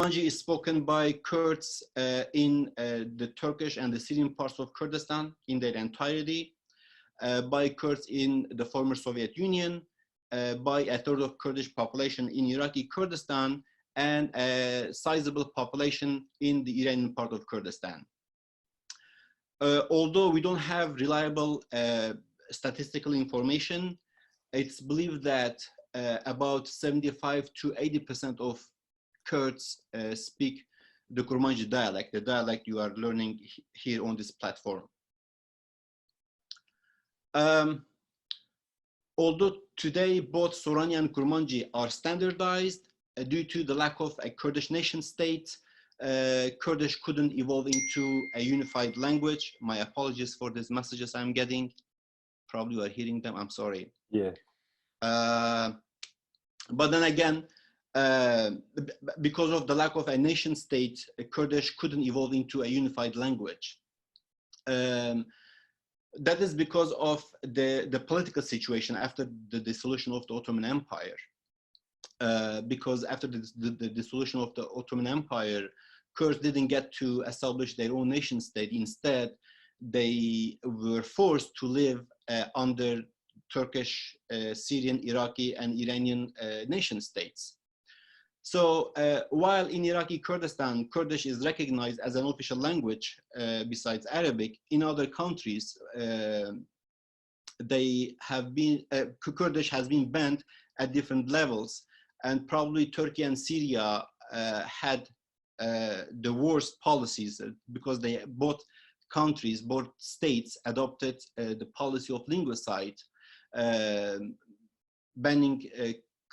Kurmanji is spoken by Kurds in the Turkish and the Syrian parts of Kurdistan in their entirety, by Kurds in the former Soviet Union, by a third of Kurdish population in Iraqi Kurdistan, and a sizable population in the Iranian part of Kurdistan. Although we don't have reliable statistical information, it's believed that about 75 to 80% of Kurds speak the Kurmanji dialect, the dialect you are learning here on this platform. Although today both Sorani and Kurmanji are standardized, due to the lack of a Kurdish nation state, Kurdish couldn't evolve into a unified language. My apologies for these messages I'm getting. Probably you are hearing them, I'm sorry. Yeah. But then again, because of the lack of a nation state, Kurdish couldn't evolve into a unified language. That is because of the political situation after the dissolution of the Ottoman Empire. Because after the dissolution of the Ottoman Empire, Kurds didn't get to establish their own nation state. Instead, they were forced to live under Turkish, Syrian, Iraqi, and Iranian nation states. So while in Iraqi Kurdistan, Kurdish is recognized as an official language besides Arabic, in other countries, Kurdish has been banned at different levels. And probably Turkey and Syria had the worst policies because both countries, both states adopted the policy of linguicide, banning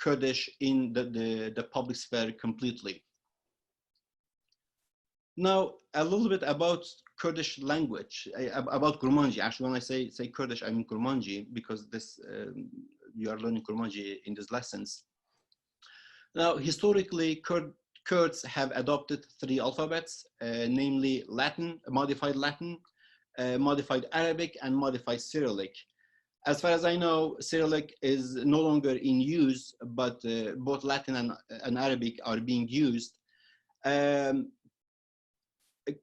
Kurdish in the public sphere completely. Now, a little bit about Kurdish language, about Kurmanji. Actually, when I say Kurdish, I mean Kurmanji, because you are learning Kurmanji in these lessons. Now, historically, Kurds have adopted 3 alphabets, namely Latin, modified Arabic, and modified Cyrillic. As far as I know, Cyrillic is no longer in use, but both Latin and Arabic are being used.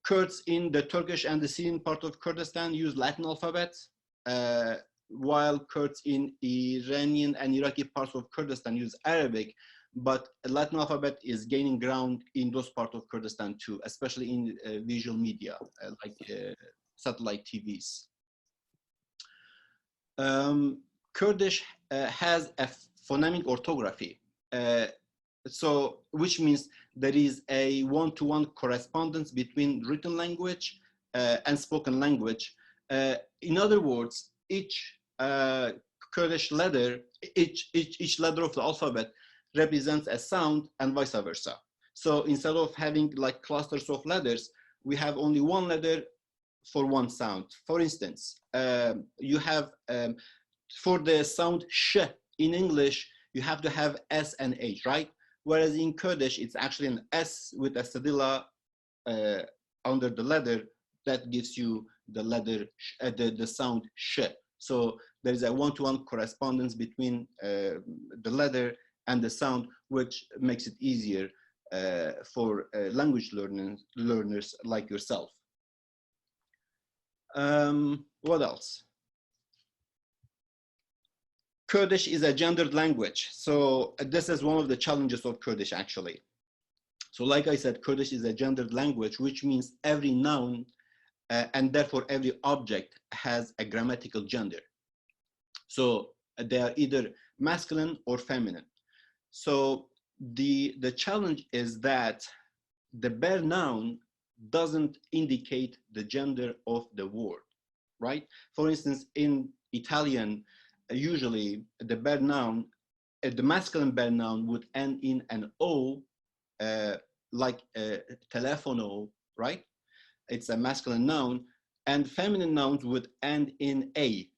Kurds in the Turkish and the Syrian part of Kurdistan use Latin alphabet, while Kurds in Iranian and Iraqi parts of Kurdistan use Arabic. But Latin alphabet is gaining ground in those parts of Kurdistan too, especially in visual media, like satellite TVs. Kurdish has a phonemic orthography, which means there is a one-to-one correspondence between written language and spoken language. In other words, each Kurdish letter, each letter of the alphabet represents a sound and vice versa. So instead of having like clusters of letters, we have only one letter for one sound. For instance, you have, for the sound sh in English, you have to have S and H, right? Whereas in Kurdish, it's actually an S with a cedilla under the letter that gives you the letter, the sound sh. So there is a one-to-one correspondence between the letter and the sound, which makes it easier for language learners like yourself. What else? Kurdish is a gendered language. So this is one of the challenges of Kurdish, actually. So like I said, Kurdish is a gendered language, which means every noun and therefore every object has a grammatical gender. So they are either masculine or feminine. So the challenge is that the bare noun doesn't indicate the gender of the word, right? For instance, in Italian, usually the bare noun, the masculine bare noun would end in an O, like telefono, right? It's a masculine noun, and feminine nouns would end in A,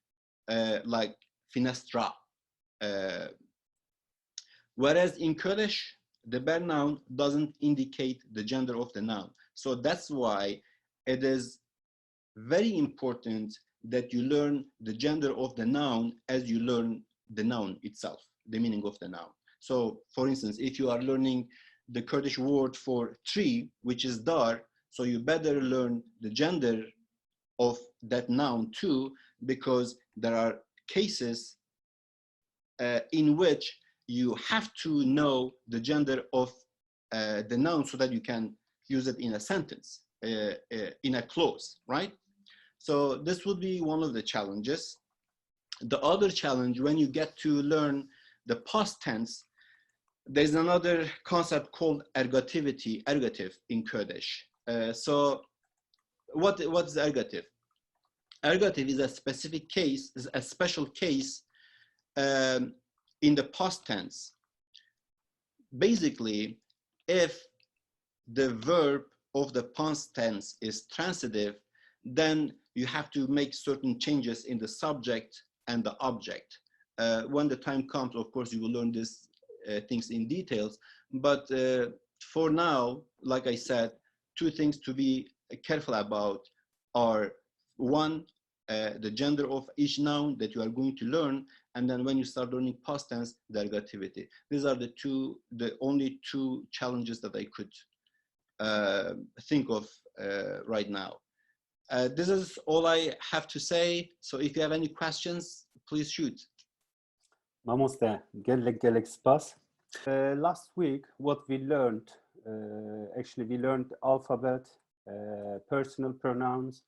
like finestra. Whereas in Kurdish, the bare noun doesn't indicate the gender of the noun. So that's why it is very important that you learn the gender of the noun as you learn the noun itself, the meaning of the noun. So for instance, if you are learning the Kurdish word for tree, which is dar, so you better learn the gender of that noun too, because there are cases in which you have to know the gender of the noun so that you can use it in a sentence, in a clause, right? So this would be one of the challenges. The other challenge, when you get to learn the past tense, there's another concept called ergative in Kurdish. So what is ergative? Ergative is a specific case, is a special case in the past tense. Basically, if the verb of the past tense is transitive, then you have to make certain changes in the subject and the object. When the time comes, of course, you will learn these things in details. But for now, like I said, two things to be careful about are, one, the gender of each noun that you are going to learn, and then when you start learning past tense, the ergativity. These are the only two challenges that I could think of right now. This is all I have to say. So if you have any questions, please shoot. Mamoste, gelek spas. Last week, what we learned, actually we learned alphabet, personal pronouns,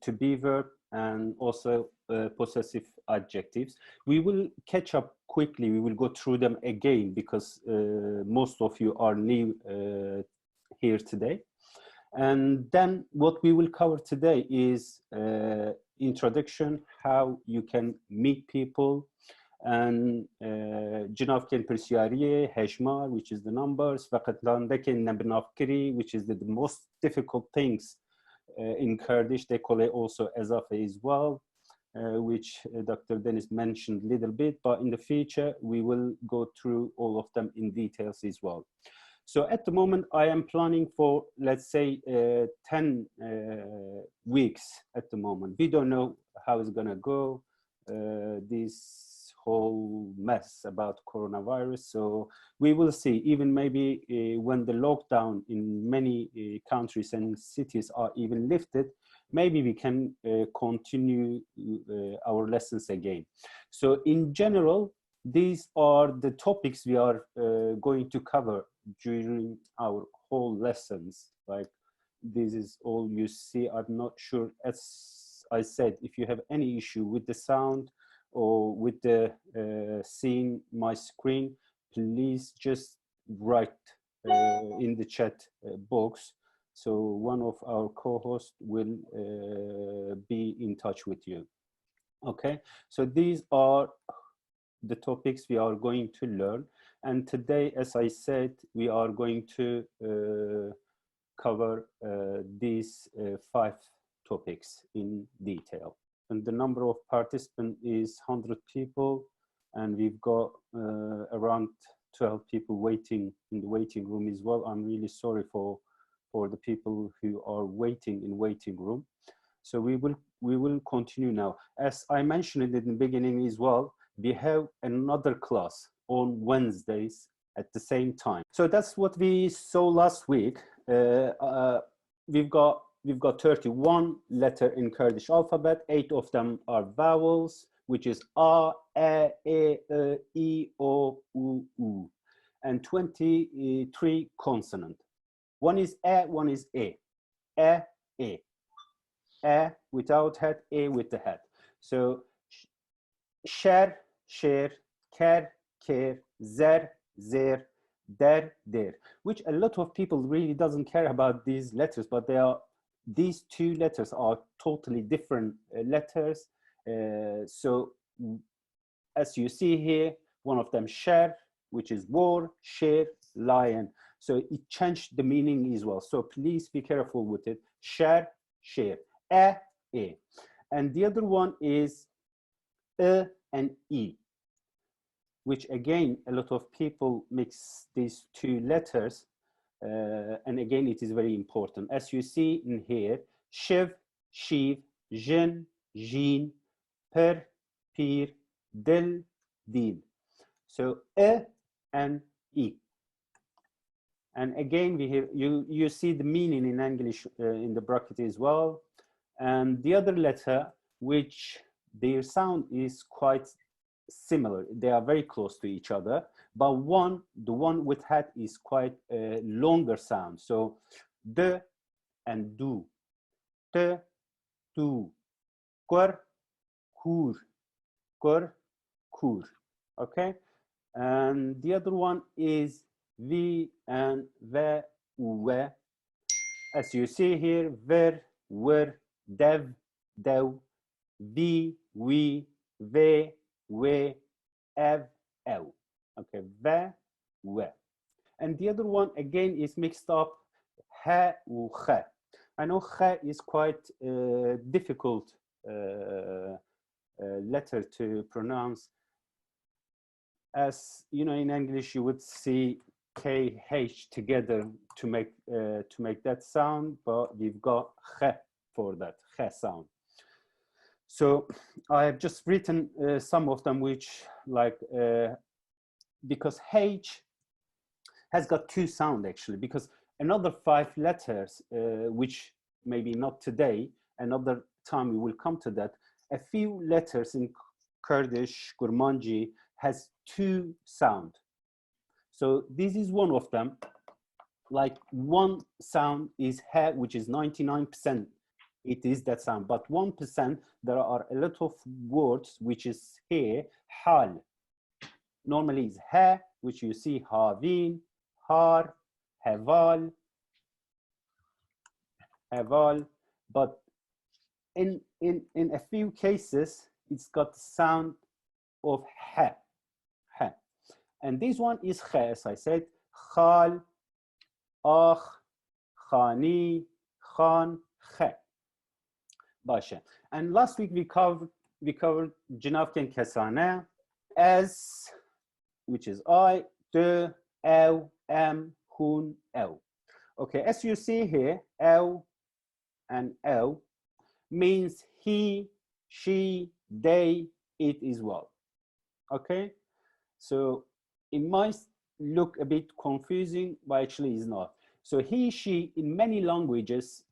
to be verb, and also possessive adjectives. We will catch up quickly. We will go through them again because most of you are new here today. And then what we will cover today is introduction, how you can meet people, and Cinavkên pirsiyariyê, hejmar, which is the numbers, Veqetandekên, nebinavkirî, which is the most difficult things in Kurdish. They call it also Ezafe as well, which Dr. Deniz mentioned a little bit, but in the future, we will go through all of them in details as well. So at the moment, I am planning for, let's say, 10 weeks at the moment. We don't know how it's gonna go, this whole mess about coronavirus. So we will see, even maybe when the lockdown in many countries and cities are even lifted, maybe we can continue our lessons again. So in general, these are the topics we are going to cover during our whole lessons. Like, this is all you see. I'm not sure, as I said, if you have any issue with the sound or with the seeing my screen, please just write in the chat box. So one of our co-hosts will be in touch with you. Okay, so these are the topics we are going to learn. And today, as I said, we are going to cover these 5 topics in detail. And the number of participants is 100 people, and we've got around 12 people waiting in the waiting room as well. I'm really sorry for the people who are waiting in waiting room. So we will continue now. As I mentioned in the beginning as well, we have another class on Wednesdays at the same time. So that's what we saw last week. We've got 31 letters in Kurdish alphabet. 8 of them are vowels, which is A, E, I, O, U, and 23 consonant. One is E, one is E. E. E without head, E with the head. So share, share, care, care, zer, zer, der, der, which a lot of people really doesn't care about these letters, but these 2 letters are totally different letters. So as you see here, one of them share, which is war, share, lion. So it changed the meaning as well. So please be careful with it. Share, share, e. And the other one is and E, which again, a lot of people mix these 2 letters. And again, it is very important. As you see in here, shiv, shiv, jin, jin, per, pir, dil, dil. So E and E. And again, we have, you see the meaning in English in the bracket as well. And the other letter, which their sound is quite similar. They are very close to each other, but the one with hat is quite a longer sound. So de and do. Te, tu, kur, kur, kur, kur. Okay? And the other one is vi and ve, we. As you see here, ver, wer, dev, dev, vi, we, ve, we, ev, ev. Okay, ve, we. And the other one again is mixed up, ha, u, khe. I know khe is quite difficult letter to pronounce. As you know, in English, you would see KH together to make that sound, but we've got khe for that, khe sound. So I have just written some of them, which like, because H has got two sound actually, because another 5 letters, which maybe not today, another time we will come to that. A few letters in Kurdish, Kurmanji has 2 sound. So this is one of them. Like one sound is he, which is 99%. It is that sound, but 1% there are a lot of words which is here, hal. Normally it's he, which you see havin, har, heval, heval, but in a few cases it's got the sound of he, he. And this one is he, as I said, khal, akh, khani, khan, he. Basha. And last week we covered Cinavkên Kesane as, which is I, de, ew, hun, ew. Okay, as you see here, ew and ew means he, she, they, it as well. Okay, so it might look a bit confusing, but actually is not. So he, she in many languages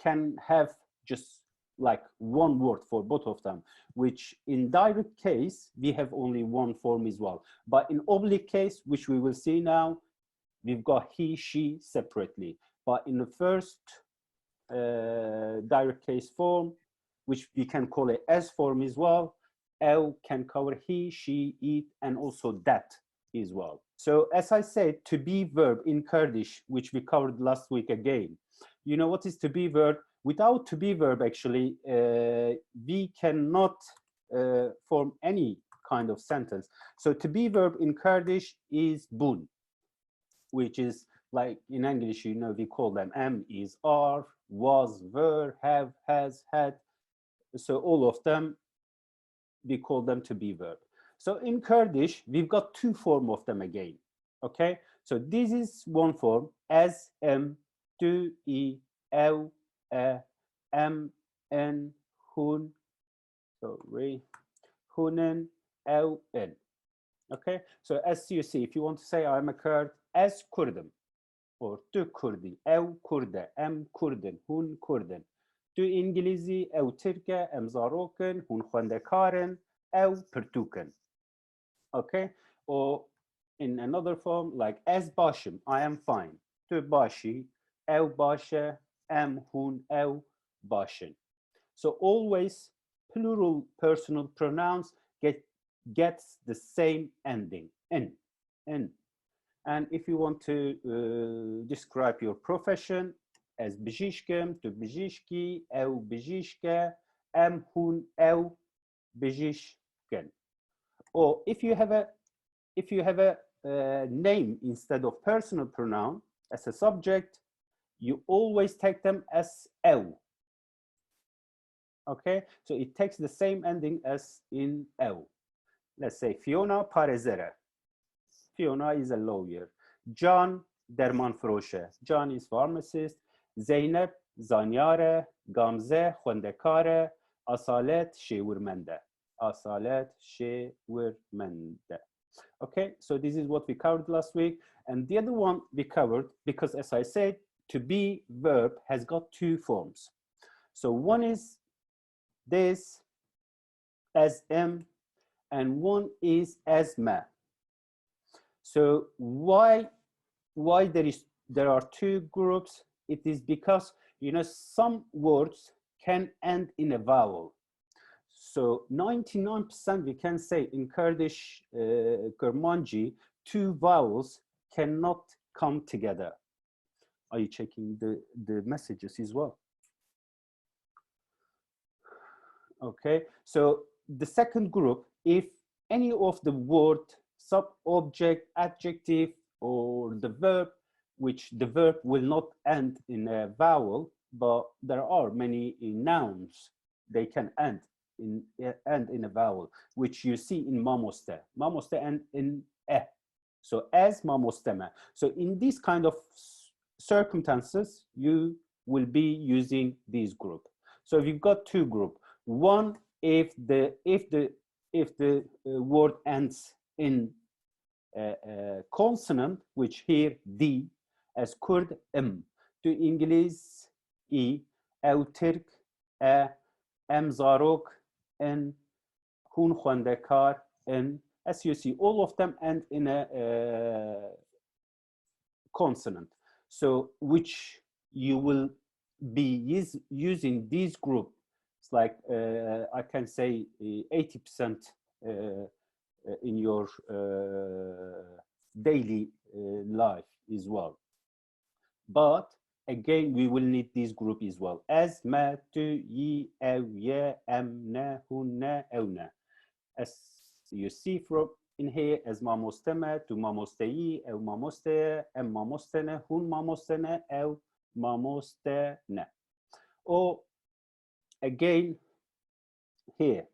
can have just like one word for both of them, which in direct case, we have only one form as well. But in oblique case, which we will see now, we've got he, she separately. But in the first direct case form, which we can call it S form as well, L can cover he, she, it, and also that as well. So as I said, to be verb in Kurdish, which we covered last week again, you know what is to be verb? Without to be verb, actually, we cannot form any kind of sentence. So to be verb in Kurdish is bun, which is like in English, you know, we call them am, is, are, was, were, have, has, had. So all of them, we call them to be verb. So in Kurdish, we've got 2 forms of them again. Okay, so this is one form, as, do, I, ew, am, en, hun, sorry, hunen, ew, en. Okay, so as you see, if you want to say I'm a Kurd, as Kurdim, or tu Kurdi, ew Kurde, em Kurdin, hun Kurdin. Tu İngilizi, ew Türke, em Zarokın, hun Xwendekarin, ew Pirtûkin. Okay, or in another form, like as Bashim, I am fine. Tu Bashi, ew Bashe, em hun ew Bashin. So always plural personal pronouns gets the same ending, in. And if you want to describe your profession as bijishkim, tu bijishki, ew bijishke, em hun ew bijishken. Or if you have a name instead of personal pronoun as a subject, you always take them as ew. Okay, so it takes the same ending as in ew. Let's say Fiona Parezere. Fiona is a lawyer. John derman froshe. John is pharmacist. Zeynep zanyare. Gamze xwendekare. Asalet şêwirmende. Asalet şêwirmende. Okay, so this is what we covered last week. And the other one we covered, because as I said, to be verb has got two forms. So one is this as am, and one is as ma. So why there are two groups? It is because, you know, some words can end in a vowel. So 99% we can say in Kurdish Kurmanji, two vowels cannot come together. Are you checking the messages as well? Okay, so the second group, if any of the word, sub-object, adjective, or the verb, which the verb will not end in a vowel, but there are many nouns, they can end in a vowel, which you see in Mamoste. Mamoste end in e. So as Mamosteme. So in these kind of circumstances, you will be using this group. So we've got two groups. One, if the word ends in a consonant, which here D, as Kurd to English E, ev Türk em zarok and hun khwandekar, and as you see, all of them end in a consonant. So which you will be using this group. It's like I can say 80% in your daily life as well. But again, we will need this group as well. As, ma, tu, yi, ev, ye, em, ne, hun, ne, ev, ne. As you see from in here, as mamosteme, tu mamosteyi, ev mamoste, em mamostene, hun mamostene, ev mamostene. Or again, here,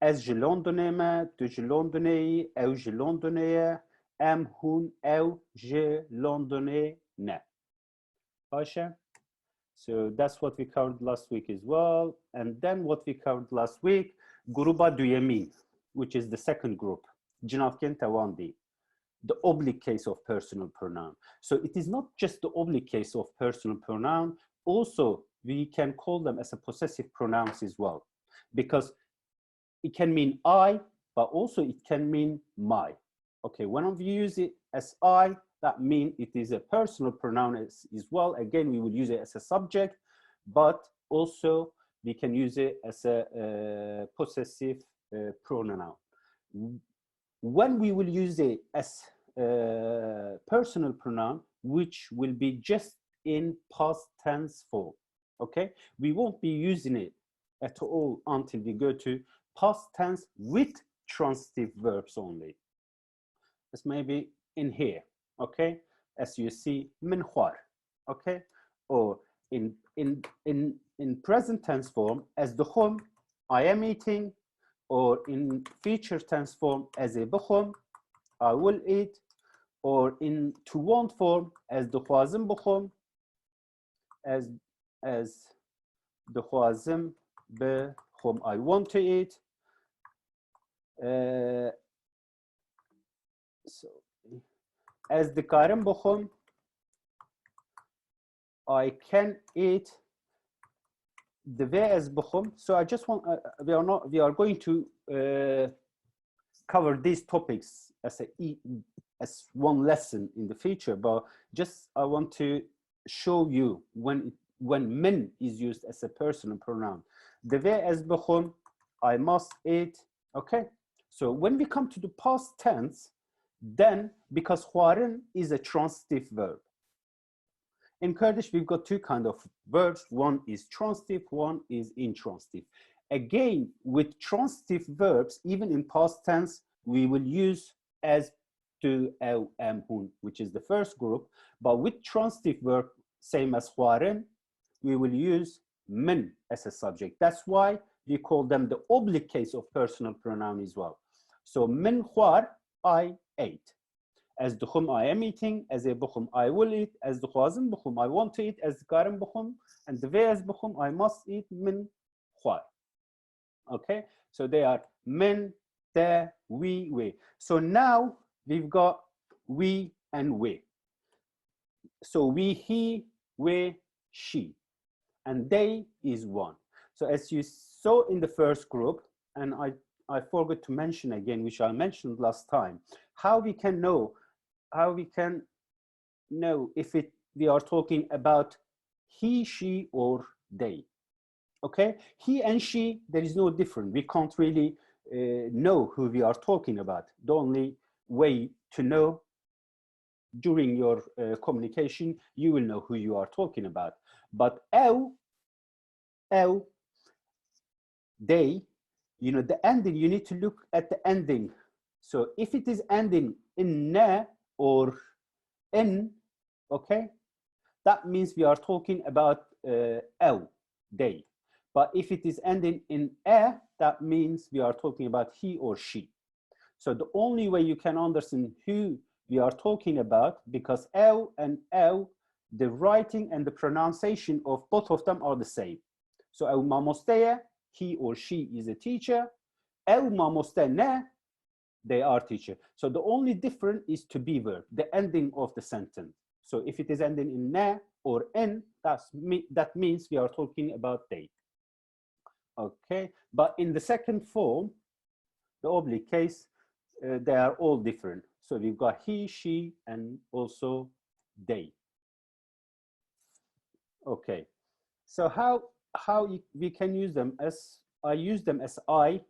as jelondoneme, tu jelondoneyi, ev jelondoneye, em hun, ev jelondone, ne. So that's what we covered last week as well. And then what we covered last week, gruba duyemi, which is the second group, Cinavkên tewandî, the oblique case of personal pronoun. So it is not just the oblique case of personal pronoun, also we can call them as a possessive pronouns as well, because it can mean I, but also it can mean my. Okay, when we use it as I, that means it is a personal pronoun as well. Again, we will use it as a subject, but also we can use it as a possessive pronoun. When we will use it as a personal pronoun, which will be just in past tense form, okay? We won't be using it at all until we go to past tense with transitive verbs only. It's maybe in here, okay? As you see, min khwar, okay? Or in present tense form, as dukhum, I am eating, or in future tense form, as a bukhum, I will eat, or in to want form, as dukhwazim bukhum, as dukhwazim bukhum, I want to eat. So as the karim bukhum, I can eat. The way as bukhum. So I just want we are going to cover these topics as one lesson in the future, but just I want to show you when min is used as a personal pronoun. The way as bukhum, I must eat. Okay, so when we come to the past tense, then because khwarin is a transitive verb. In Kurdish, we've got two kinds of verbs. One is transitive, one is intransitive. Again, with transitive verbs, even in past tense, we will use as, to, ev, em, hun, which is the first group. But with transitive verb, same as khwarin, we will use min as a subject. That's why we call them the oblique case of personal pronoun as well. So min khwar, I ate. As dukhum, I am eating. As a bukhum, I will eat. As dukhwazim bukhum, I want to eat. As karim bukhum, and the way as bukhum, I must eat min khwar. Okay, so they are min te, we. So now we've got we and we. So we, he, we, she, and they is one. So as you saw in the first group, and I forgot to mention again, which I mentioned last time, how we can know if we are talking about he, she, or they. Okay, he and she, there is no difference. We can't really know who we are talking about. The only way to know, during your communication, you will know who you are talking about. But they, you know, the ending, you need to look at the ending. So if it is ending in ne or in, okay, that means we are talking about they. But if it is ending in e, that means we are talking about he or she. So the only way you can understand who we are talking about, because ew and ew, the writing and the pronunciation of both of them are the same. So ew mamoste, he or she is a teacher. Ew mamoste ne, they are teacher. So the only difference is to be verb, the ending of the sentence. So if it is ending in ne or in, that means we are talking about they. Okay, but in the second form, the oblique case, they are all different. So we've got he, she, and also they. Okay, so how we can use them as, I use them as I,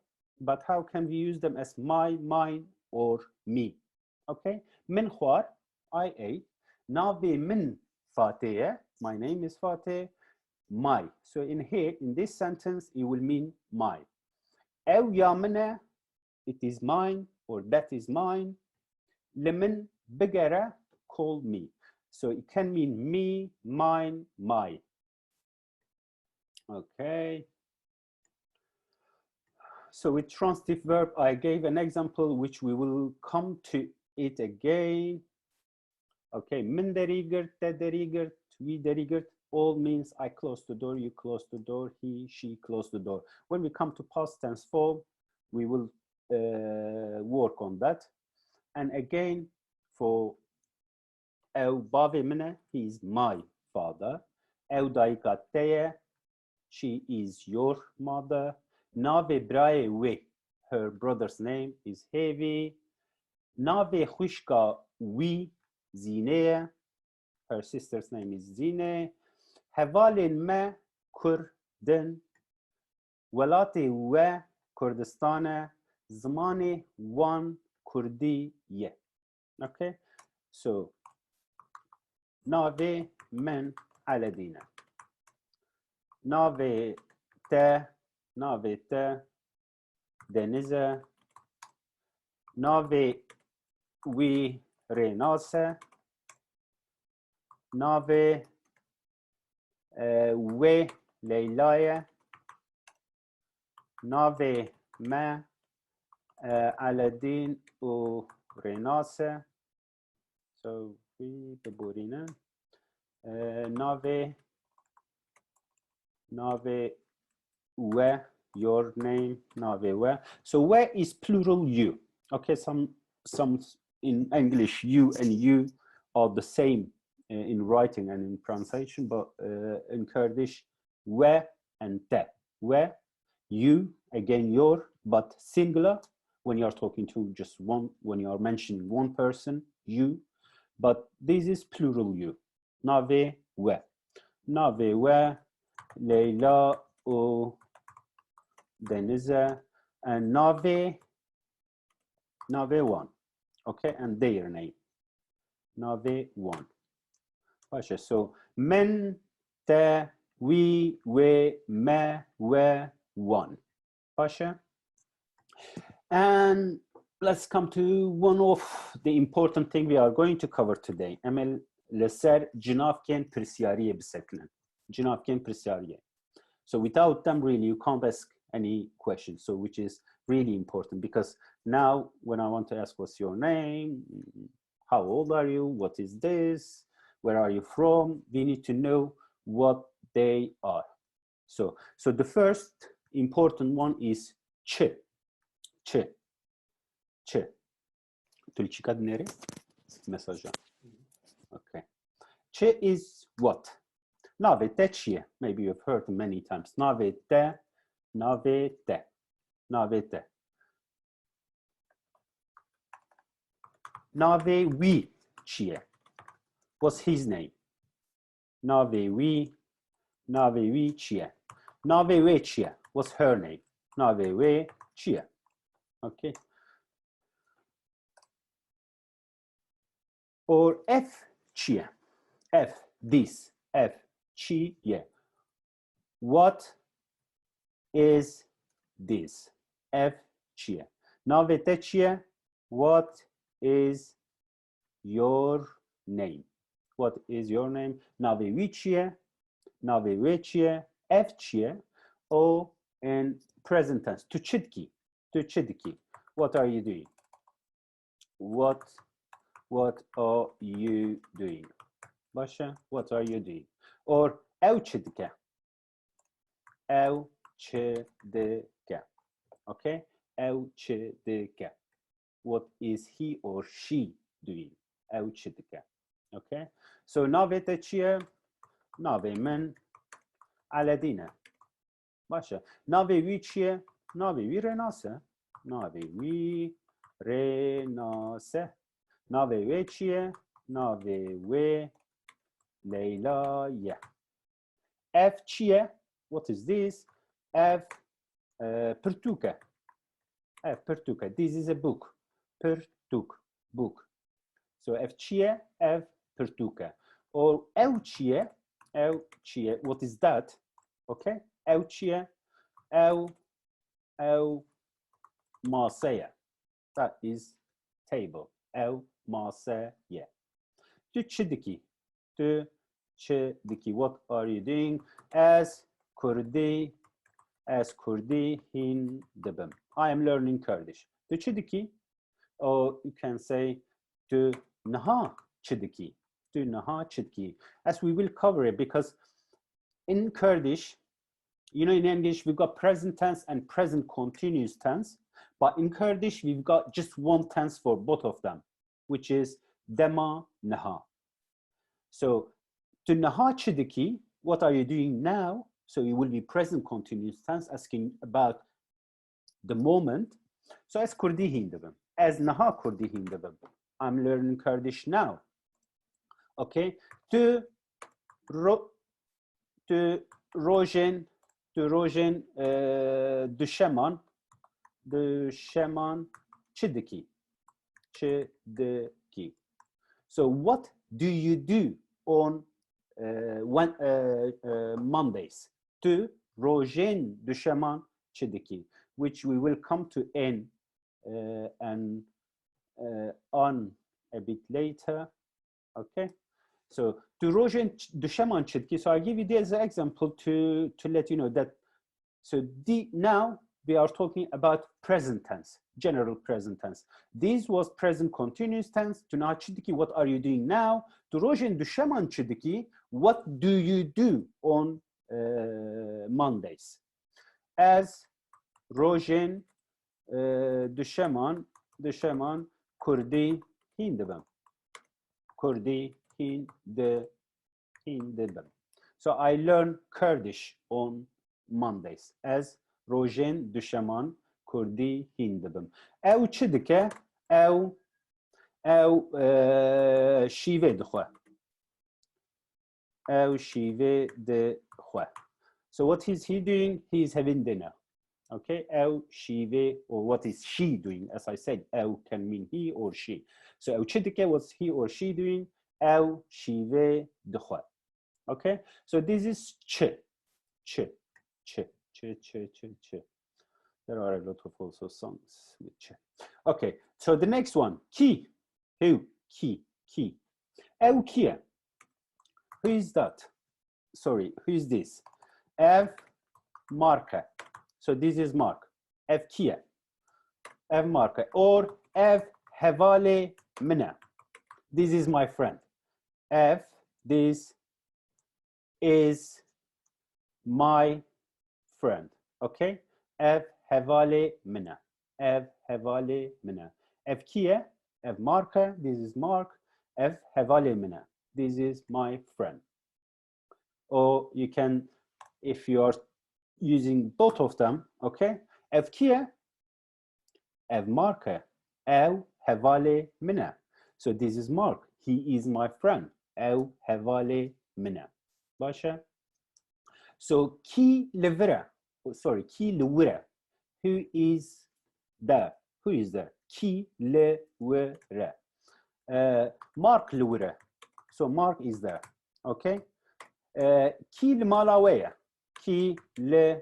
but how can we use them as my, mine, or me? Okay, min khwar, I ate. Navi min Fateh, my name is Fateh, my. So in here, in this sentence, it will mean my. Ew yamene, it is mine, or that is mine. Lemon begara, call me. So it can mean me, mine, my. Okay. So with transitive verb, I gave an example which we will come to it again. Okay, min derigert, te derigert, we derigert, all means I close the door, you close the door, he, she close the door. When we come to past tense form, we will work on that. And again, for ew bave mine, he is my father. Ew daikateye, she is your mother. Nave brae we, her brother's name is Heavy. Nave khushka we, Zine, her sister's name is Zine. Hevalin me Kurden. Welate we Kurdistane. Zmane wan Kurdi ye. Okay, so nave men aladina. Nave te denize. Nave we renase. Nave we Leylaya. Nave me Aladdin u renase. So we the burina. Nave we, your name, nave we. So where is plural you? Okay, some in English you and you are the same in writing and in pronunciation, but in Kurdish we and te. We, you, again your, but singular when you are talking to just one, when you are mentioning one person, you, but this is plural you. Nave we. Nave we, Leyla u Denize, and Nave one. Okay, and their name. Nave one. So men, te, we, me, one. Pasha. And let's come to one of the important thing we are going to cover today. Emel leser Cinavkên pirsiyariyê biseknen. Cinavkên pirsiyariyê. So without them, really, you can't ask any questions. So which is really important, because now when I want to ask what's your name, how old are you, what is this, where are you from, we need to know what they are. So the first important one is ç. Ç. Tulchika dinleri mesajı. Okay. Ç is what? Nave te çiye. Maybe you've heard many times. Nave te, nave te, nave te. Nave we çiye. What's his name? Nave we çiye. Nave we çiye. What's her name? Nave we çiye. Okay. Or F çiye. F, this, F, çiye. What is this? F çiye. Nave te çiye. What is your name? What is your name? Nave we çiye. Nave we çiye. F çiye. O in present tense. Tu çidki. Tu çidki. What are you doing? What are you doing? Başa, what are you doing? Or ev çidike. Ev çidike. Okay? Ev çidike. What is he or she doing? Ev çidike. Okay? So nave te çiye. Nave men aledine. Başa. Nave vi çiye. Nave vi renase. Nave vi renase. Nave ve çiye. Nave ve Leyla'ye. F çiye. What is this? F pırtuke. F pırtuke. This is a book. Pırtuk. Book. So F çiye. F pırtuke. Or ev çiye. Ev çiye. What is that? Okay. Ev çiye. Ev maseye. That is table. Ev maseye. Tu çidiki. Tu çidiki. What are you doing? As Kurdi hindibim. I am learning Kurdish. Tu çidiki. Or you can say tu naha çidiki. Tu naha çidiki. As we will cover it, because in Kurdish, you know, in English, we've got present tense and present continuous tense. But in Kurdish, we've got just one tense for both of them, which is dema naha. So, to naha çidiki, what are you doing now? So it will be present continuous tense, asking about the moment. So as Kurdi hindibim, as naha Kurdi hindibim. I'm learning Kurdish now. Okay. To rojen düşeman çidiki. So what do you do on Mondays? To rojen düşeman çidiki, which we will come to in and on a bit later. Okay. So to rojen düşeman çidiki. So I give you this example to let you know that. So now we are talking about present tense, general present tense. This was present continuous tense. To naha çidiki, what are you doing now? To rojen düşeman çidiki, what do you do on Mondays? As rojen düşeman Kurdi hindibim. Kurdi hindibim. So I learn Kurdish on Mondays. As rojen düşeman Kurdi hindibim. Ev çidike, ev şive dixwe. Ev şive dixwe. So what is he doing? He is having dinner. Okay, ev şive, or what is she doing? As I said, ev can mean he or she. So ev çidike, what's he or she doing? Ev şive dixwe. Okay, so this is ç. There are a lot of also songs with ç. Okay, so the next one, ki. Who? Ki. Ev kiye. Who is that? Sorry, who is this? Ev marka. So this is Mark. Ev kiye. Ev marka. Or ev hevale mina. This is my friend. Ev, this is my friend. Okay? Ev hevale mina. Ev hevale mina. Ev kiye? Ev Marke. This is Mark. Ev hevale mine. This is my friend. Or you can, if you are using both of them, okay? Ev kiye? Ev Marke. Ev hevale mine. So this is Mark. He is my friend. Ev hevale mine. Başa? So ki levira. Sorry, ki lewira. Who is there? Who is there? Ki lewira. Mark lewira. So Mark is there. Okay. Ki malaweya. Ki le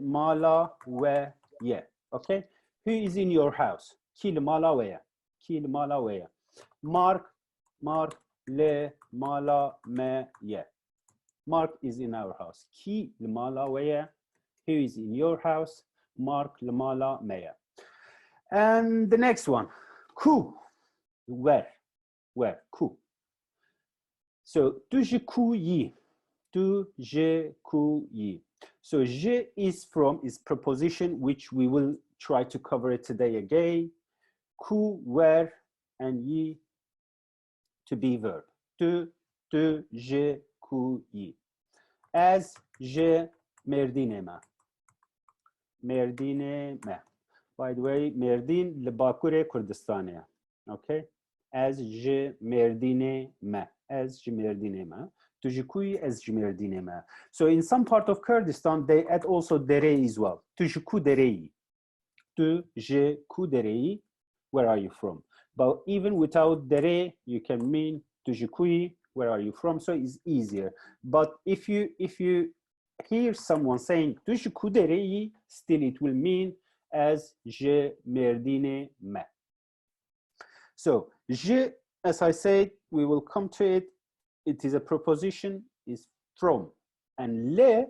malaweya. Okay. Who is in your house? Ki le malaweya. Ki le malaweya. Mark le malaweya. Mark is in our house. Ki le malaweya. Who is in your house? Mark le malaweya. And the next one, ku. Where? Ku. So, tu je ku yi. Tu je ku yi. So, je is preposition, which we will try to cover it today again. Ku, where, and yi to be verb. Tu je ku yi. As je merdinema. Merdinema. By the way, Merdin le Bakure Kurdistania. Okay? As je merdinema. As je merdinema. Tujikui as je merdinema. So in some part of Kurdistan, they add also dere as well. Tujiku derei. Tujiku derei. Where are you from? But even without dere, you can mean tujikui. Where are you from? So it's easier. But if you hear someone saying tujiku derei, still it will mean as je merdine me. So je, as I said, we will come to it. It is a preposition, is from, and le,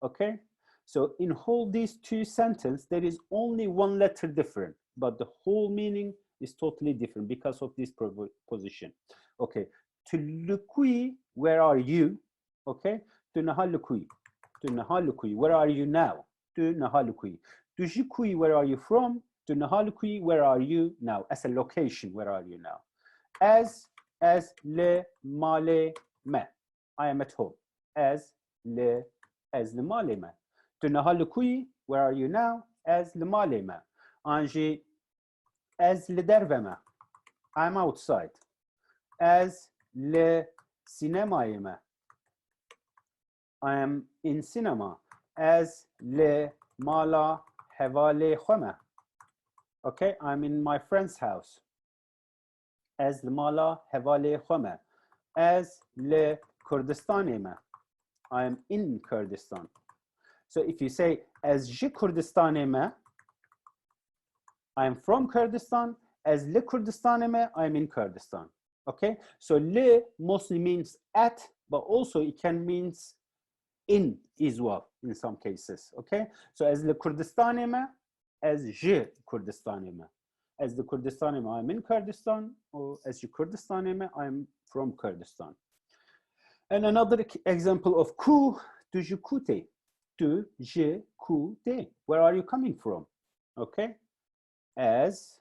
okay? So in all these two sentences, there is only one letter different, but the whole meaning is totally different because of this preposition. Okay, to lukui, where are you? Okay, to nahalukui, where are you now? To nahalukui. To jikui, where are you from? To nahalukui, where are you now? As a location, where are you now? As le male me. I am at home. As le male me. To nahalukui, where are you now? As le male me. Anji, as le derve me. I'm outside. As le cinema me. I am in cinema. As le mala hevale khome. Okay, I'm in my friend's house. As le mala hevale khome. As le Kurdistane me. I am in Kurdistan. So if you say as je Kurdistane me, I am from Kurdistan. As le Kurdistane me, I am in Kurdistan. Okay, so le mostly means at, but also it can mean in as well in some cases. Okay, so as le Kurdistane me, as je Kurdistane me. As the Kurdistane me, I'm in Kurdistan, or as je Kurdistane me, I'm from Kurdistan. And another example of ku, tu je kute. Tu je kute. Where are you coming from? Okay, as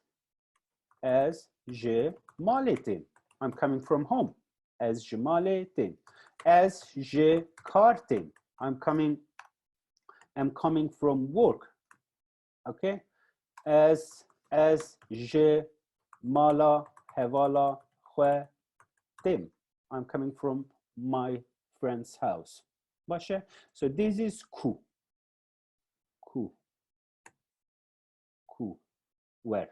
je maletin. I'm coming from home. As je maletin. As je kartin. I'm coming from work. Okay, as je mala hevala khwe. I'm coming from my friend's house. Bashe. So this is ku. Where?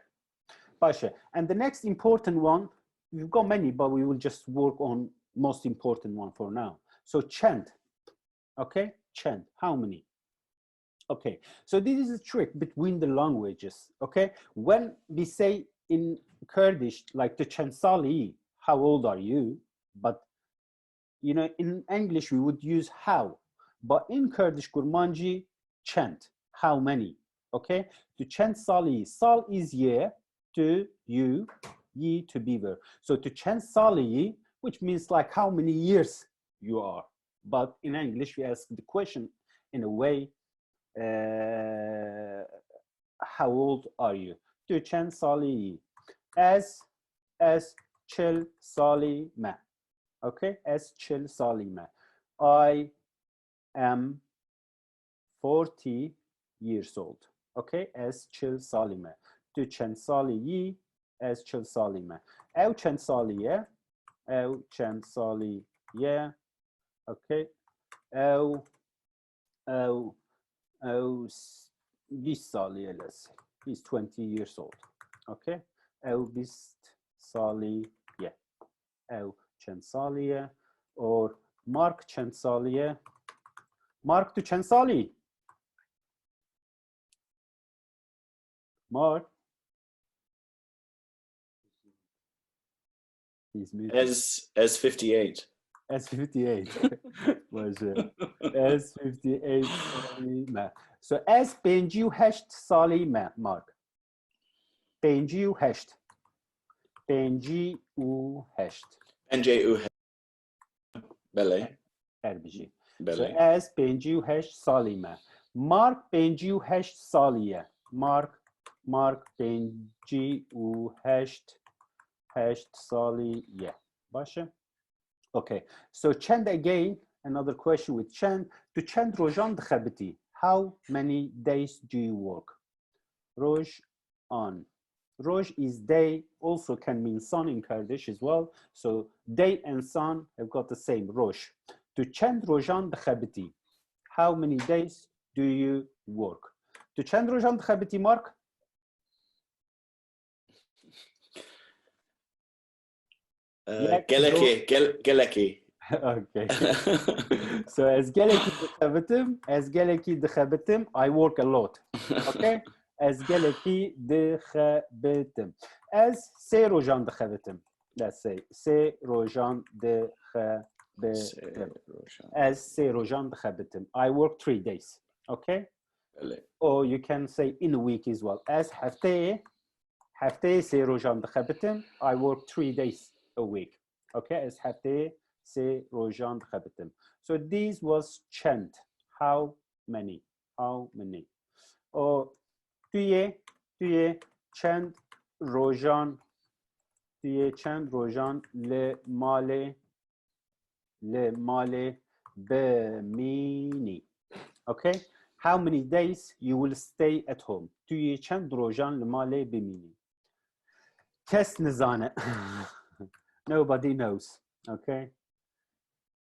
Bashe. And the next important one, we've got many, but we will just work on most important one for now. So chant. Okay, chant. How many? Okay, so this is a trick between the languages. Okay, when we say in Kurdish, like the chant sali, how old are you? But you know, in English we would use how, but in Kurdish Kurmanji, chant, how many? Okay, to chant sali, sal is year, to you, ye to be verb. So to chant sali, which means like how many years you are. But in English we ask the question in a way, how old are you? Tu çend salî? Ez 40 salî me. Okay, ez 40 salî me. I am 40 years old. Okay, ez 40 salî me. Tu çend salî? Ez 40 salî me. Ew çend salî ye? Ew çend salî ye? Okay. Ew 20 salî ye, let's say. He's 20 years old. Okay. Ew 20 salî ye. Ew çend salî ye? Or Mark çend salî ye? Mark, tu çend salî? Mark? He's muted. As 58. As 58. As 58 salî me. So as 58 salî me, Mark. 58. 58. NJU. Bele. Erbiji. So Bele. as 58 salî me. Mark 58 salî ye. Mark 58 salî ye. Başı? Okay. So çend again, another question with çend. Tu çend rojan dixebitî? How many days do you work? Roj on. Roj is day, also can mean sun in Kurdish as well. So day and sun have got the same roj. Tu çend rojan dixebitî? How many days do you work? Tu çend rojan dixebitî, Mark? Geleki. Okay. So as geleki dixebitim, I work a lot. Okay? As geleki dixebitim. As se rojan dixebitim. Let's say se rojan dixebitim. As se rojan dixebitim. I work 3 days. Okay? Or you can say in a week as well. As hafteye se rojan dixebitim. I work 3 days a week. Okay? As hafteye se rojan dixebitim. So this was çend. How many? How many? Or tuye çend rojan le male bemini. Okay? How many days you will stay at home? Tuye çend rojan le male bemini. Kes nizane. Nobody knows. Okay?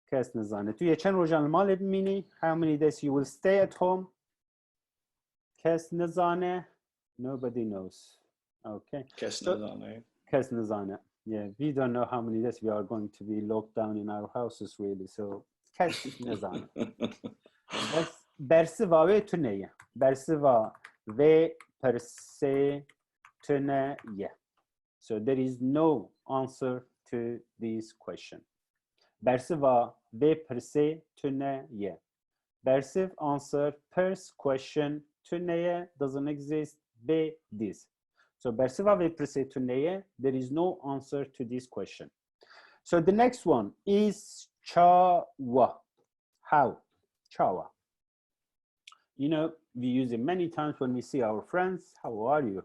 Kes nizane. Tuye çend rojan le male bemini. How many days you will stay at home? Kes nizane. Nobody knows. Okay. Kes nizane. Kes nizane. Yeah, we don't know how many days we are going to be locked down in our houses, really. So, kes nizane. Bersiva ve tüneye. Bersiva ve perse tüneye. So there is no answer to this question. Bersiva ve perse tüneye. Bersiv answer, pers question, tüneye doesn't exist, be this. So bersiva ve perse tüneye, there is no answer to this question. So the next one is chawa. How? Chawa. You know, we use it many times when we see our friends. How are you?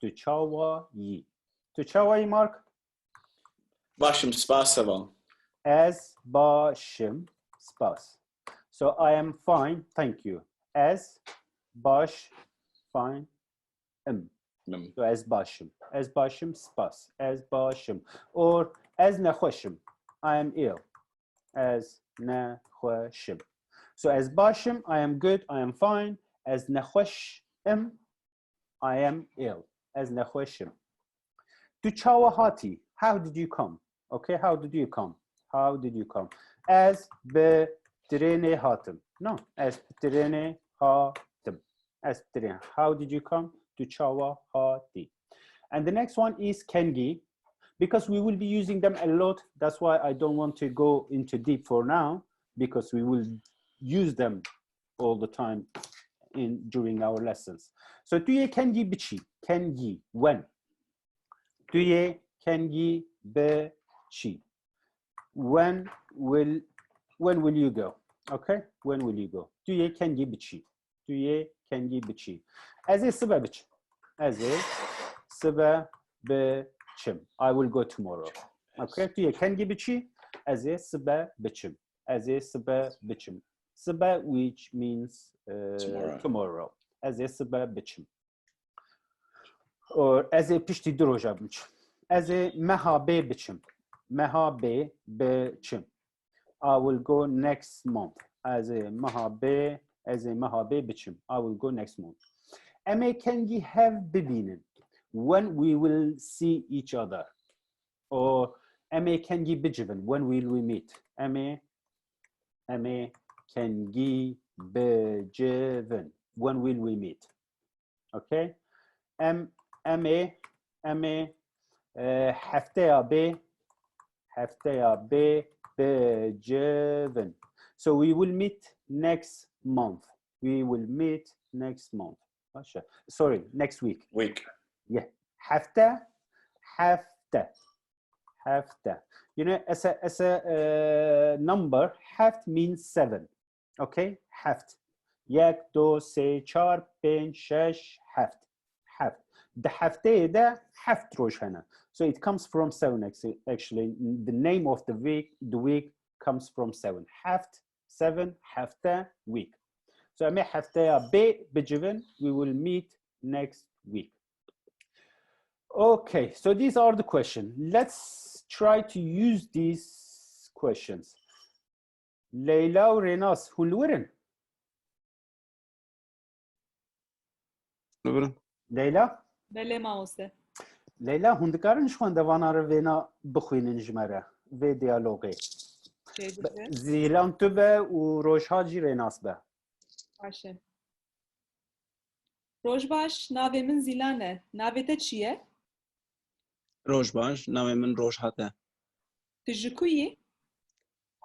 Tu chawa yi. Tu chawa yi, Mark? Başım spasavan. As başım spas. So I am fine, thank you. As baş fine So as başım. As başım spas. As başım. Or as nehoşım. I am ill. As nehoşım. So as başım, I am good, I am fine. As nehoşım, I am ill. As nehoşım. Tu çava hati. How did you come? Okay, how did you come? How did you come? As be trene hatım. No, as trene hatım. As trene. How did you come? Tu çava hati. And the next one is kengi. Because we will be using them a lot, that's why I don't want to go into deep for now, because we will use them all the time during our lessons. So tuye kengi bichi. Kengi. When? Tuye kengi bichi. When will you go? Okay? When will you go? Tuye kengi bichi. Tuye kengi bichi. As a sıba bichi. As a سبه بچم. I will go tomorrow. Okay. تو یکن گی بچی؟ از سبه بچم. از سبه بچم. سبه which means tomorrow. از سبه بچم. or از پشتی دو روزا بچم. از مهابه بچم. مهابه بچم. I will go next month. از مهابه بچم. I will go next month. اما کنگی have ببینن. When we will see each other. Or اما کنگی بجون. When will we meet. اما کنگی بجون. When will we meet. Okay. اما هفته بجون. So we will meet next month. We will meet next month. Sorry, next week. Week. Yeah. هفته. You know, as a number, هفت means 7. Okay? هفت. 1 2 3 4 5 6 7. The هفته ده هفت روز هنه. So it comes from 7 actually. The name of the week comes from 7. هفت 7 هفته week. So اما هفته بجون, we will meet next week. Okay, so these are the questions. Let's try to use these questions. Leyla و ریناس هلورن. Leyla? بله ماموسته. Leyla هندکارن شخوندوانه رو وینا بخوینن جمره و دیالوگی. زیلان تو به و روشها جی ریناس به. باشه. روش باش ناوی من زیلانه. ناوی تا چیه؟ روش باش ناوی من روش هاته. تجکویی؟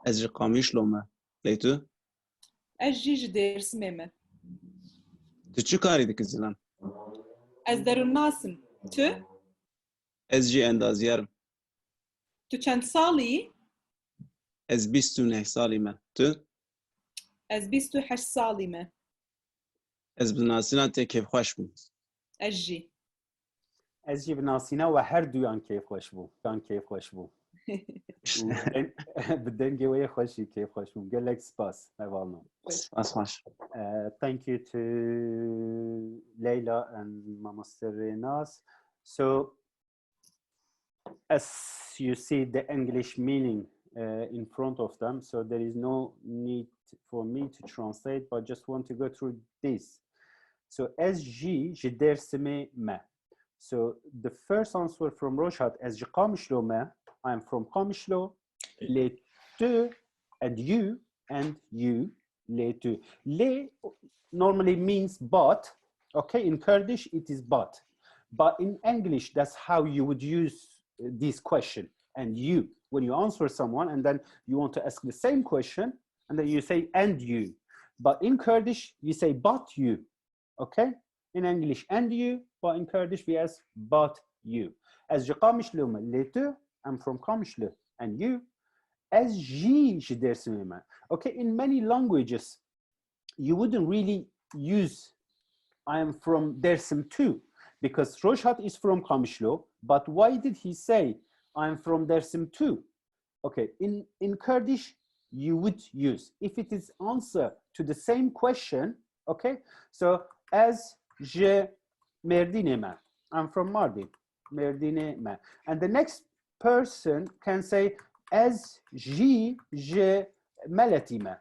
از جی قامیش لومه. لیتو؟ از جی درس میمه. تو چی کاری دیگه زیلان؟ از درون ناسم. تو؟ از جی اندازیارم. تو چند سالی؟ از 29 سالی من. تو؟ از 28 سالی من. از بناسینا تی کیف خوش بوم. از جی. از جی بناسینا و هر دویان کیف خوش بوم. بدن گوی خوشی کیف خوش بوم. گلک سپاس. مبالنم. سپاس خوش. Thank you to Leila and Mamoste Renas. So, as you see the English meaning in front of them, so there is no need for me to translate, but just want to go through this. So, as je dersime me. So, the first answer from Roshat, as je Qamishlo me, I am from Qamishlo, les deux, and you, les deux. Les normally means but, okay, in Kurdish it is but in English that's how you would use this question. And you, when you answer someone and then you want to ask the same question and then you say and you, but in Kurdish you say but you, okay, in English and you, but in Kurdish we ask but you. As je Qamishlo les deux, I'm from Qamishlo, and you, as je dersime. Okay, in many languages you wouldn't really use I am from Dersim too, because Roshat is from Qamishlo, but why did he say I am from Dersim too? Okay, in Kurdish you would use if it is answer to the same question. Okay, so as je Merdinema, I'm from Mardin, Merdinema, and the next person can say as je Melatima.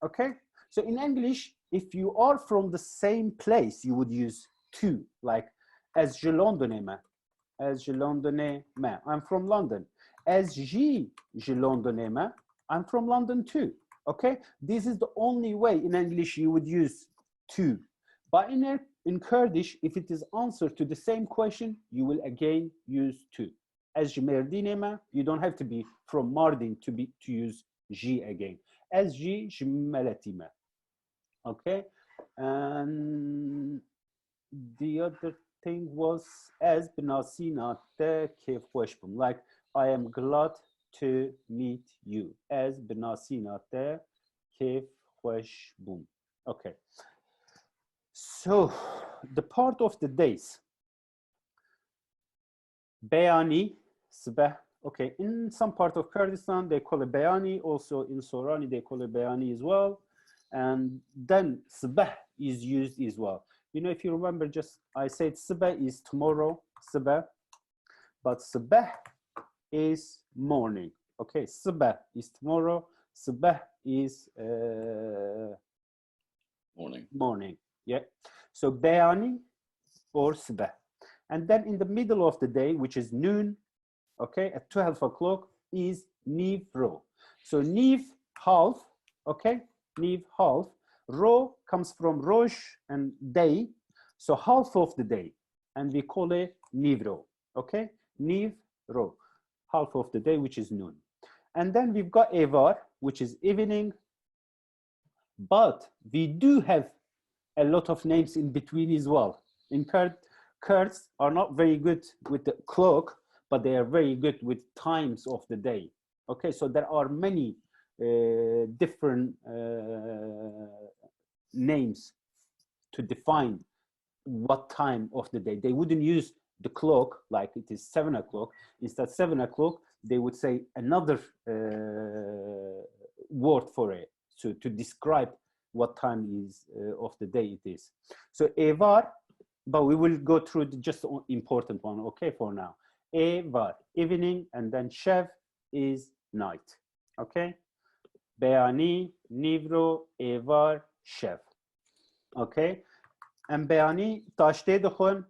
Okay, so in English, if you are from the same place, you would use to, like as je Londonema, I'm from London. As je Londonema, I'm from London too. Okay, this is the only way in English you would use to. But in Kurdish, if it is answer to the same question, you will again use to. As je Merdinema, you don't have to be from Mardin to use je again. As je Melatima. Okay, and the other thing was as binasina te kef khoshbum, like I am glad to meet you. As binasina te kef khoshbum. Okay, so the part of the days. Beyani, Sbeh. Okay, in some part of Kurdistan, they call it Beyani. Also in Sorani, they call it Beyani as well. And then Sbeh is used as well. You know, if you remember, just I said Sbeh is tomorrow, Sbeh. But Sbeh is morning. Okay, Sbeh is tomorrow. Sbeh is morning. Yeah. So Beyani or Sbeh. And then in the middle of the day, which is noon, okay, at 12 o'clock is Nivro. So Niv, half, okay, Niv, half. Ro comes from Rosh and day, so half of the day. And we call it Nivro, okay? Nivro, half of the day, which is noon. And then we've got Evar, which is evening. But we do have a lot of names in between as well. In Kurds are not very good with the clock, but they are very good with times of the day. Okay, so there are many different names to define what time of the day. They wouldn't use the clock like it is 7 o'clock. Instead 7 o'clock, they would say another word for it, so to describe what time is of the day it is. So Evar, but we will go through the just important one, okay, for now. Evar, evening, and then Shev is night, okay? Beyani, Nivro, Evar, Shev, okay? And Beyani, Tashte Dukhun,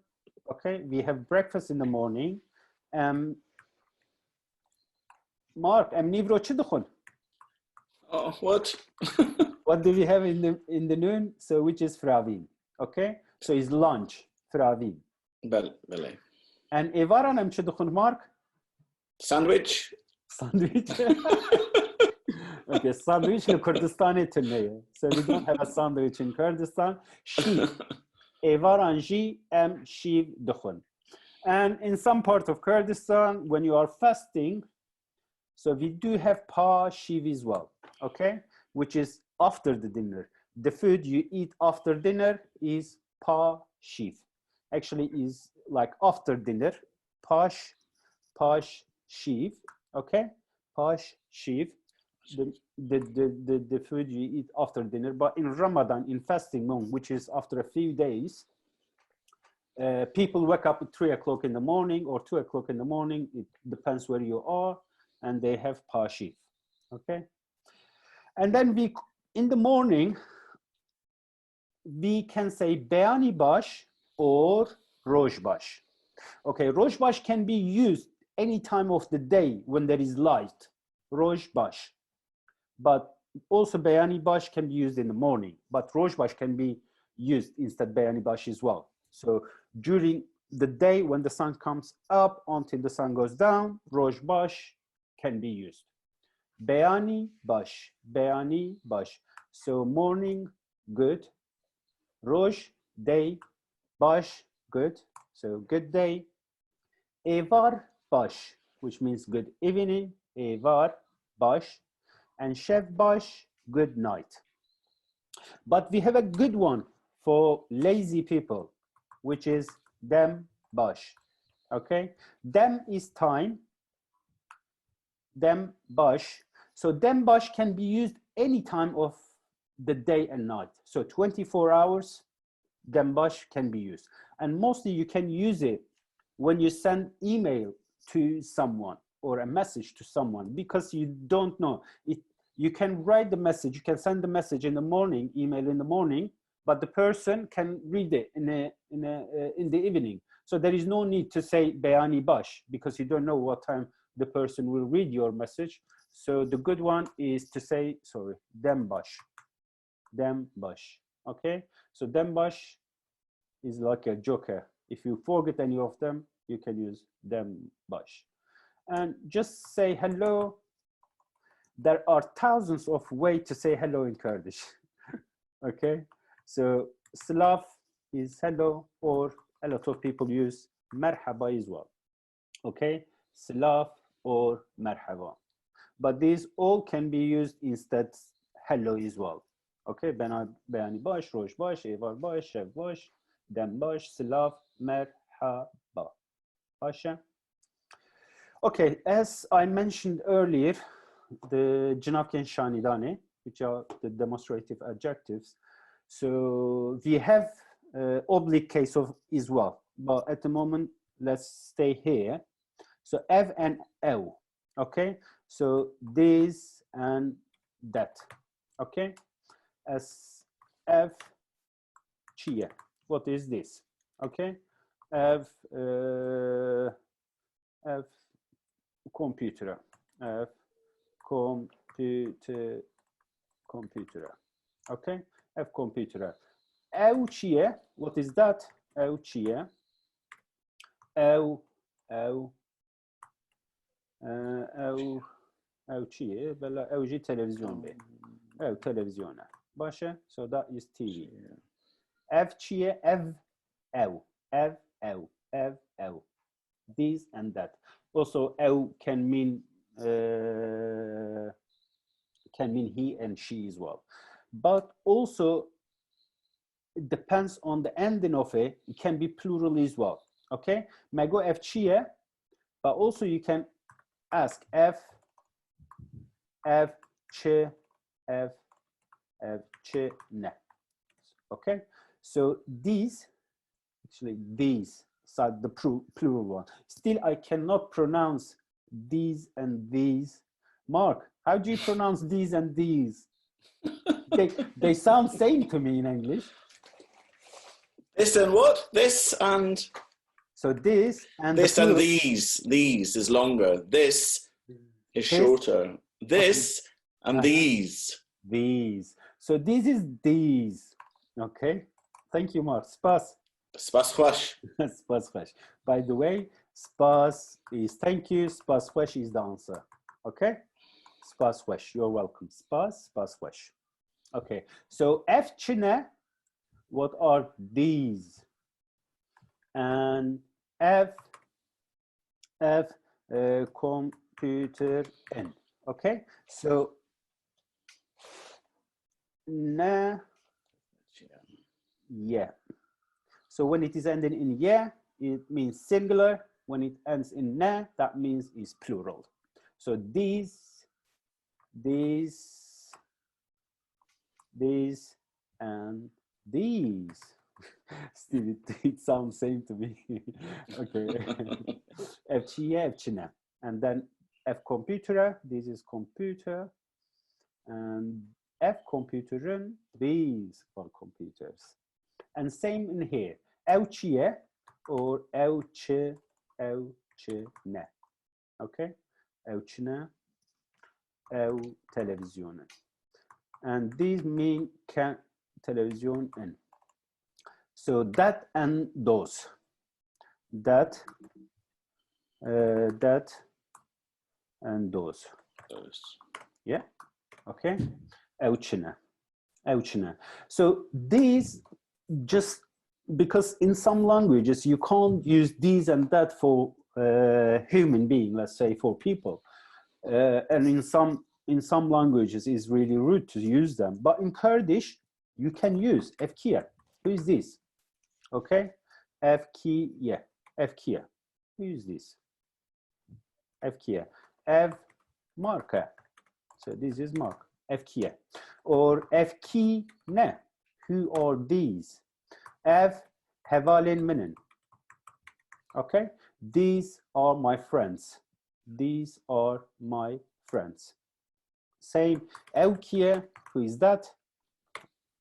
okay? We have breakfast in the morning. Mark, Nivro Chidukhun. Oh, what? What do we have in the noon? So which is Fravin, okay? So it's lunch, Fravin. Bele. And Evaran am Chidukhun, Mark? Sandwich. Sandwich. Okay, sandwich in Kurdistan. So we don't have a sandwich in Kurdistan. Sheep. Evaran ji am sheep dukhun. And in some part of Kurdistan, when you are fasting, so we do have pa shiv as well, okay? Which is after the dinner. The food you eat after dinner is pa shiv. Actually is like after dinner, pash shiv, okay? Pash shiv, the food you eat after dinner. But in Ramadan, in fasting month, which is after a few days, people wake up at 3 o'clock in the morning or 2 o'clock in the morning. It depends where you are, and they have pashiv, okay? And then in the morning, we can say Beyani Bash or Roj Bash. Okay, Roj Bash can be used any time of the day when there is light, Roj Bash. But also Beyani Bash can be used in the morning, but Roj Bash can be used instead Beyani Bash as well. So during the day when the sun comes up until the sun goes down, Roj Bash can be used. Beyani Bash, Beyani Bash. So morning, good. Roj, day. Bash, good. So good day. Evar Bash, which means good evening. Evar Bash. And Shev Bash, good night. But we have a good one for lazy people, which is Dem Bash. Okay? Dem is time. Dem Bash. So Dem Bash can be used any time of the day and night. So 24 hours, Dem Bash can be used. And mostly you can use it when you send email to someone or a message to someone, because you don't know. You can write the message, you can send the message in the morning, email in the morning, but the person can read it in the evening. So there is no need to say Beyani Bash, because you don't know what time the person will read your message. So the good one is to say, sorry, Dem Bash. Dem Bash, okay? So Dem Bash is like a joker. If you forget any of them, you can use Dem Bash. And just say hello. There are thousands of ways to say hello in Kurdish, okay? So Slav is hello, or a lot of people use Merhaba as well, okay? Slav or Merhaba. But these all can be used instead hello as well, okay? Beyani Bash, Roj Bash, Evar Bash, Shev Bash, Dem Bash, Slav, Merhaba. Pasha. Okay, as I mentioned earlier, the Cinavkên Kesane, which are the demonstrative adjectives. So we have oblique case of as well, but at the moment, let's stay here. So ev and ev, okay? So this and that, okay? As ev çiye, what is this? Okay? Ev computer, ev computer, okay? Ev computer. Ev çiye, what is that? Ev çiye. Ev çiye, bella evji televizyon be. Ev televizyona. Başa, so that is TV. Ev çiye, ev. This and that. Also, ev can mean he and she as well. But also, it depends on the ending of it. It can be plural as well. Okay? Mego ev çiye, but also you can ask ev çi, ev çi ne. Okay? So these, actually these, so the plural one. Still, I cannot pronounce these and these. Mark, how do you pronounce these and these? They sound same to me in English. This and what? This and... So this and this and these. These is longer. This is shorter. This and these. These. So this is these. Okay. Thank you, Mark. Spas. Spas khwash. Spas khwash. By the way, spas is thank you. Spas khwash is the answer. Okay. Spas khwash. You're welcome. Spas khwash. Okay. So F chine. What are these? And F computer N. Okay, so na, yeah. So when it is ending in yeah, it means singular. When it ends in na, that means it's plural. So these, and these. Still, it sounds same to me. Okay. F and then F computer. This is computer, and F computer'ın. These are computers. And same in here. Evçiye or evçine. Okay. Evçine, ev televizyonu. And these mean can televizyon in. So that and those. That and those. Yeah. Okay. Evçine. So these, just because in some languages you can't use these and that for human being, let's say for people, and in some languages it's really rude to use them. But in Kurdish you can use efkiye. Who is this? Okay, efkiye. Who is this? Efkiye. Ev marka. So this is mark. Efkiye. Or efkine. Who are these? Ev hevalin minin. Okay, these are my friends. These are my friends. Same. Evkiye. Who is that?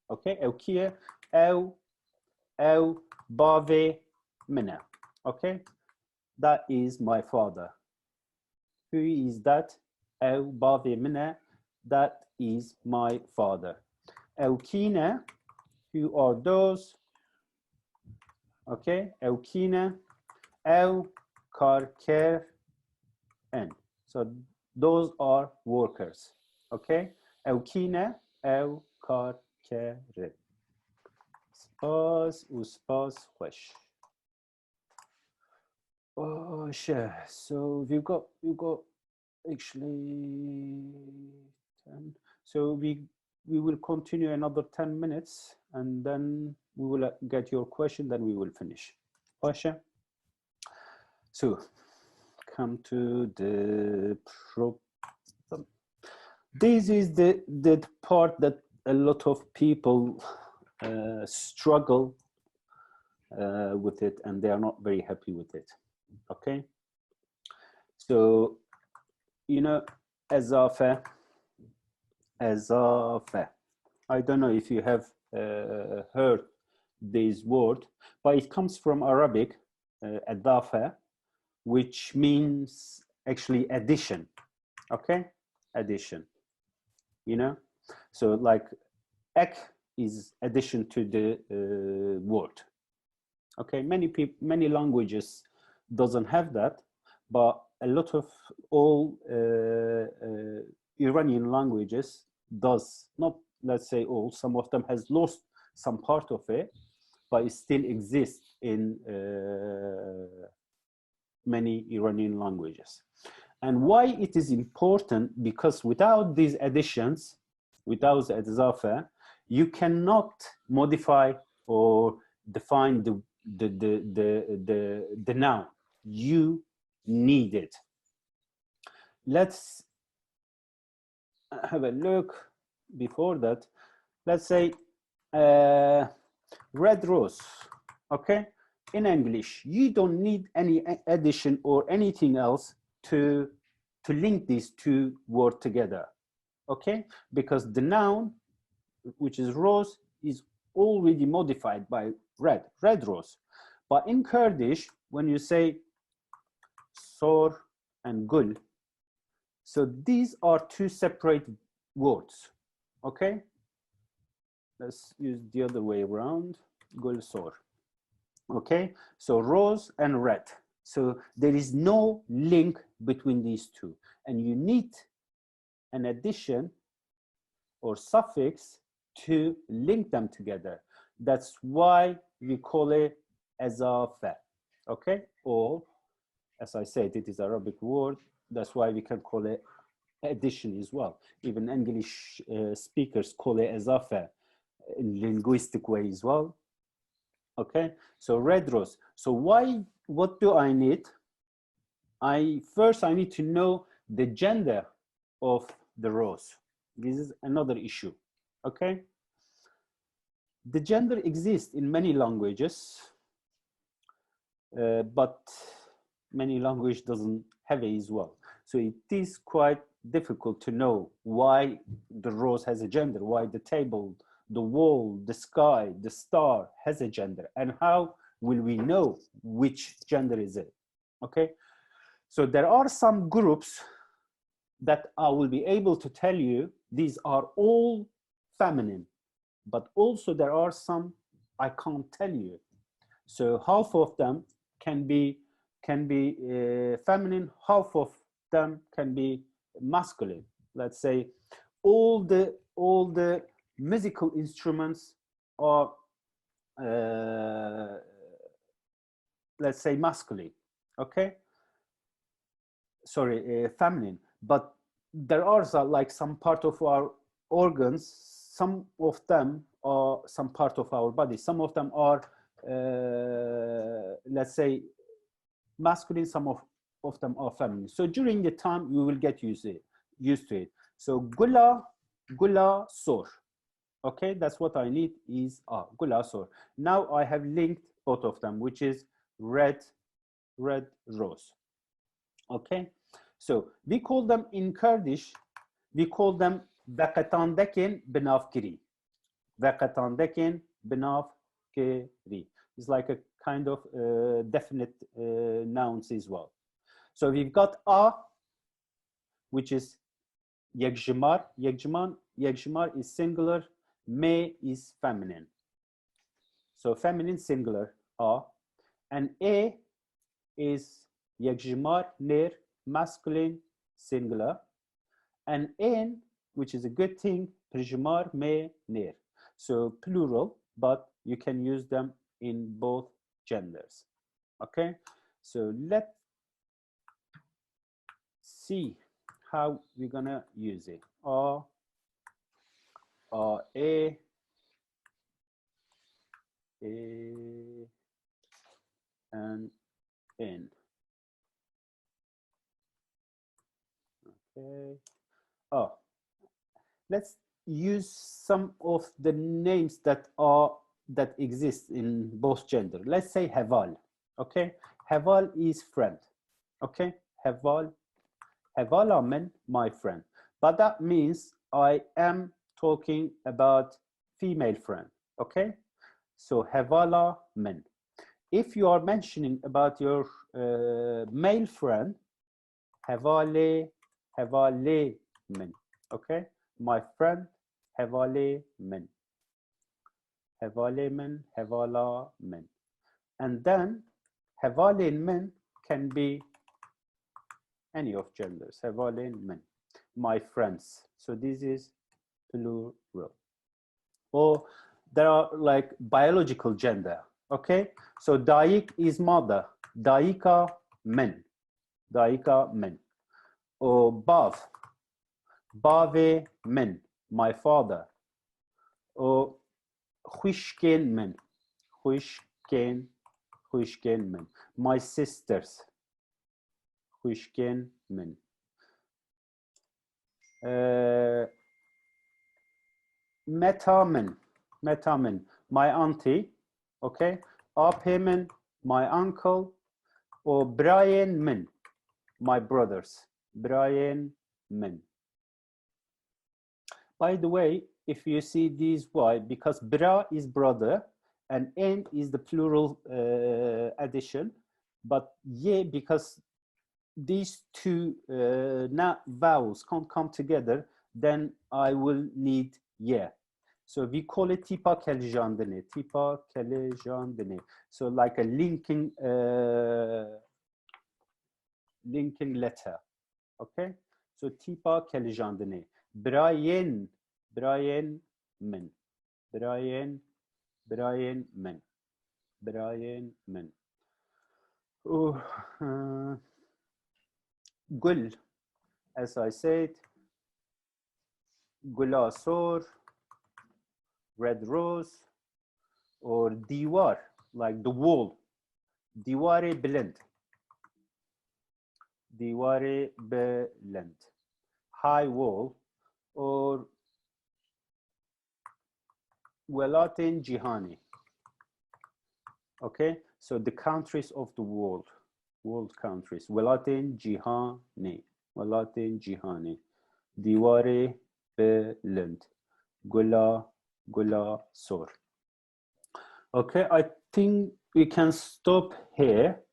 Okay, evkiye. Ev bave mina. Okay, that is my father. Who is that? Ev bave mina. That is my father. Evkine. Who are those? Okay, evkine. Ev karker en. So those are workers. Okay, evkine. Ev karker. Spas khwash. Oh shit. So we've got actually 10. So we will continue another 10 minutes and then we will get your question, then we will finish. Pasha. So come to the problem. This is the part that a lot of people struggle with it, and they are not very happy with it. Okay, so you know, Ezafe. I don't know if you have heard this word, but it comes from Arabic, Ezafe, which means actually addition. Okay, addition. You know, so like ek is addition to the word. Okay, many languages doesn't have that, but a lot of all Iranian languages does, not, let's say all, some of them has lost some part of it, but it still exists in many Iranian languages. And why it is important? Because without these additions, without the Ezafe, you cannot modify or define the noun. You need it. Let's have a look. Before that, let's say red rose. Okay, in English, you don't need any addition or anything else to link these two words together. Okay, because the noun, which is rose, is already modified by red rose. But in Kurdish, when you say sor and gul, so these are two separate words. Okay, let's use the other way around. Gul sor. Okay, so rose and red. So there is no link between these two, and you need an addition or suffix to link them together. That's why we call it Ezafe. Okay, or as I said, it is Arabic word. That's why we can call it addition as well. Even English speakers call it Ezafe in linguistic way as well. Okay, so red rose. So what do I need? First I need to know the gender of the rose. This is another issue. Okay, the gender exists in many languages, but many language doesn't have it as well. So it is quite difficult to know why the rose has a gender, why the table, the wall, the sky, the star has a gender, and how will we know which gender is it? Okay, so there are some groups that I will be able to tell you these are all feminine, but also there are some I can't tell you. So half of them can be feminine, half of them can be masculine. Let's say all the musical instruments are let's say masculine. Okay, sorry, feminine. But there are like some part of our organs, some of them are some part of our body, some of them are let's say masculine, some of them are feminine. So during the time we will get used to it. So gula sor. Okay, that's what I need is gula sor. Now I have linked both of them, which is red rose. Okay, so we call them in Kurdish, we call them Veqetandekên binavkirî. Veqetandekên binavkirî. It's like a kind of definite nouns as well. So we've got which is yekjimar. Yekjimar is singular, me is feminine. So feminine singular and a is yekjimar ner, masculine singular, and en, which is a good thing, pirjimar me ner. So plural, but you can use them in both genders. Okay, so let's see how we're gonna use it. A and N. let's use some of the names that exist in both gender. Let's say Heval. Okay, Heval is friend. Okay, Heval, Hevala men, my friend. But that means I am talking about female friend. Okay, so Hevala men. If you are mentioning about your male friend, Hevale, Hevale men. Okay, my friend, Hevale men. Hevale men, Hevala men. And then Hevale men can be any of genders. Hevale men, my friends. So this is plural. Or there are like biological gender. Okay, so Daik is mother, Daika men, Daika men. Or Bav, Bave men, my father. Or Huishken men, Huishken men, my sisters, Huishken men. Metamen, Metamen, my auntie. Okay, Apemen, my uncle. Or Brian men, my brothers, Brian men. By the way, if you see these Y, because bra is brother and en is the plural addition, but ye, because these two vowels can't come together, then I will need ye. So we call it tipa kelejandene, tipa kelejandene. So like a linking letter. Okay, so tipa kelejandene. Brian, Brian men, Brian, Brian men, Brian men. Gul, as I said, gulasor, red rose, or diwar, like the wall. Diware blend. Diware blend. High wall, or Welatin Jihani. Okay, so the countries of the world countries. Welatin Jihani, Welatin Jihani. Diware Belend. Gula Sor. Okay, I think we can stop here.